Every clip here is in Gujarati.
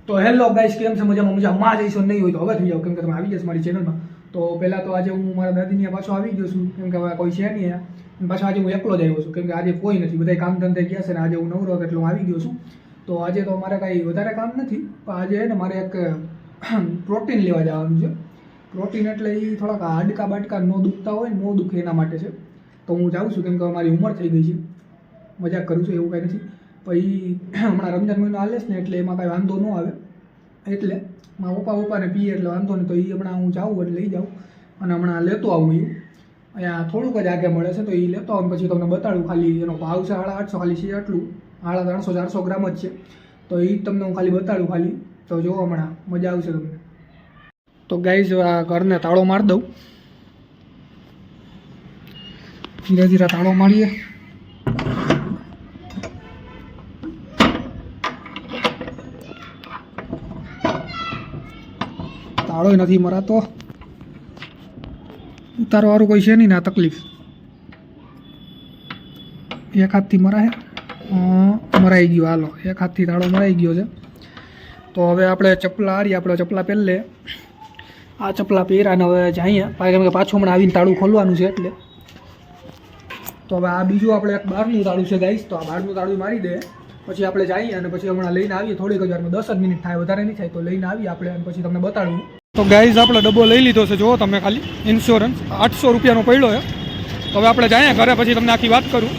તો હેલો ગાઈસ, કેમ છે? મજામાં જઈશું નહીં હોય તો હવે થઈ જાવ, કેમ કે તમે આવી જશો મારી ચેનલમાં. તો પહેલાં તો આજે હું મારા દાદીની પાછો આવી ગયો છું, કેમ કે હવે કોઈ છે નહીં અને પાછો આજે હું એકલો જ આવ્યો છું, કેમ કે આજે કોઈ નથી, બધા કામ ધંધે ગયા છે ને આજે હું નવરો હતો એટલે હું આવી ગયો છું. તો આજે તો મારે કાંઈ વધારે કામ નથી, પણ આજે ને મારે એક પ્રોટીન લેવા જવાનું છે. પ્રોટીન એટલે એ થોડાક હાડકા બાડકા ન દુખતા હોય, ન દુખે એના માટે છે. તો હું જાઉં છું, કેમ કે મારી ઉંમર થઈ ગઈ છે. મજાક કરું છું, એવું કાંઈ નથી. પછી હમણાં રમજાન મહિનો હાલે છે ને એટલે એમાં કાંઈ વાંધો ન આવે, એટલે મારા પપ્પાને પીએ એટલે વાંધો નહીં. તો એ હમણાં હું જાઉં એટલે લઈ જાઉં અને હમણાં લેતો આવું. એ અહીંયા થોડુંક જ આગે મળે છે, તો એ લેતો આવું પછી તમને બતાડું. ખાલી એનો ભાવ છે 850, ખાલી છે આટલું 350-400 ગ્રામ જ છે. તો એ તમને હું ખાલી બતાડું ખાલી, તો જો હમણાં મજા આવશે તમને. તો ગાઈઝ આ ઘરને તાળો મારી દઉં, ધીરે ધીરે તાળો મારીએ. તાળો નથી મરાતો, ઉતારવાળું કોઈ છે નહીં ને આ તકલીફ. એક હાથથી મરાય, મરાઈ ગયો. હાલો, એક હાથથી તાળો મરાઈ ગયો છે. તો હવે આપણે ચપલા હારીએ, આપણે ચપલા પહેલે આ ચપલા પહેરાને હવે જઈએ, કેમ કે પાછું હમણાં આવીને તાળું ખોલવાનું છે એટલે. તો હવે આ બીજું આપણે એક બહારનું તાળું છે ગાઈસ, તો આ બહારનું તાળું મારી દે પછી આપણે જઈએ અને પછી હમણાં લઈને આવીએ. થોડીક જ વારમાં 10 જ મિનિટ થાય, વધારે નહીં થાય. તો લઈને આવીએ આપણે અને પછી તમને બતાડું. તો ગાઈઝ આપણે ડબ્બો લઈ લીધો છે, જુઓ તમે ખાલી ઇન્સ્યોરન્સ 800 રૂપિયાનો પડ્યો છે. તો હવે આપણે જઈએ ઘરે, પછી તમને આખી વાત કરું.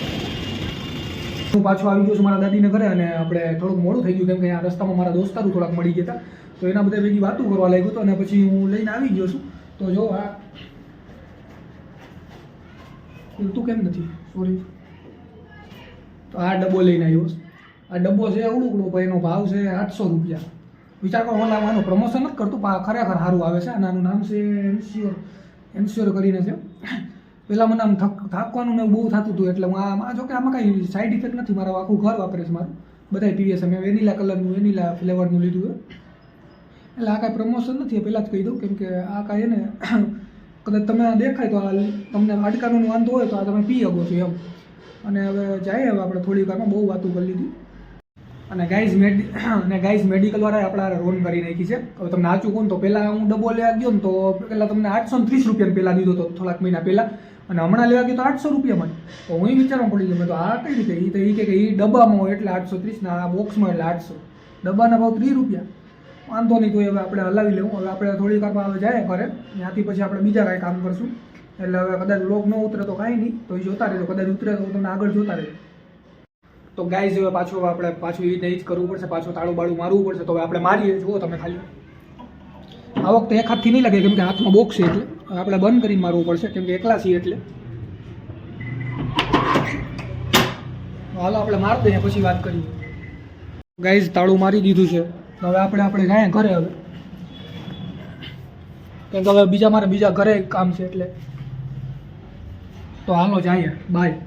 હું પાછો આવી ગયો છું મારા દાદીને ઘરે, અને આપણે થોડુંક મોડું થઈ ગયું, કેમ કે આ રસ્તામાં મારા દોસ્તારો થોડાક મળી ગયા હતા. તો એના બધા ભેગી વાતું કરવા લાગ્યો હતો અને પછી હું લઈને આવી ગયો છું. તો જો આ ખુલતું કેમ નથી, સોરી. તો આ ડબ્બો લઈને આવ્યો છું. આ ડબ્બો છે અવળું, પણ એનો ભાવ છે 800 રૂપિયા. વિચાર કરો, ઓનલાઈન આનું પ્રમોશન નથી કરતું, પણ ખરેખર સારું આવે છે. અને આનું નામ છે એન્સ્યોર કરીને છે. પહેલાં મને આમ થાકવાનું ને બહુ થતું હતું, એટલે હું આમાં જો કે આમાં કાંઈ સાઈડ ઇફેક્ટ નથી. મારા આખું ઘર વાપરે છે, મારું બધાય પીએ છે. મેં વેનીલા કલરનું, વેનીલા ફ્લેવરનું લીધું છે. એટલે આ કાંઈ પ્રમોશન નથી, પહેલાં જ કહી દઉં, કેમ કે આ કાંઈ એને કદાચ તમે દેખાય તો આ તમને હાડકાનો વાંધો હોય તો આ તમે પી શકો છો એમ. અને હવે જાય, હવે આપણે થોડી વારમાં બહુ વાતું કરી લીધી. અને ગાઈઝ મેડિકલવાળાએ આપણા રોન કરી નાખી છે. હવે તમને સાચું કહું તો પહેલાં હું ડબ્બો લેવા ગયો ને તો પહેલાં તમને 830 રૂપિયાને પહેલાં દીધો હતો, થોડાક મહિના પહેલાં. અને હમણાં લેવા ગયો તો 800 રૂપિયામાં જ. તો હું વિચારવા પડી ગયો, મેં તો આ કઈ રીતે? એ કે એ ડબ્બામાં હોય એટલે 830 ને આ બોક્સમાં એટલે 800. ડબ્બાના ભાવ 30 રૂપિયા. વાંધો નહીં, તો હવે આપણે હલાવી લેવું. હવે આપણે થોડી વારમાં હવે જાય ઘરે, ત્યાંથી પછી આપણે બીજા કાંઈ કામ કરશું. એટલે હવે કદાચ લોક ન ઉતરે તો કાંઈ નહીં, તો એ જોતા રહેજો. કદાચ ઉતરે તો તમને આગળ જોતા રહેજો. તો ગાઈઝ હવે પાછું એ રીતે જ કરવું પડશે, પાછું તાળું બાળું મારવું પડશે. તો હવે આપણે મારીએ, જુઓ તમે ખાલી. આ વખતે એક હાથથી નહીં લાગે, કેમ કે હાથમાં બોક્સ છે એટલે આપણે બંધ કરીને મારવું પડશે, કેમ કે એકલા છીએ એટલે. હાલો આપણે મારી દઈએ, પછી વાત કરીએ. ગાઈઝ તાળું મારી દીધું છે. હવે આપણે જાય ઘરે હવે, કેમ કે હવે મારે બીજા ઘરે કામ છે એટલે. તો હાલો જાય, બાય.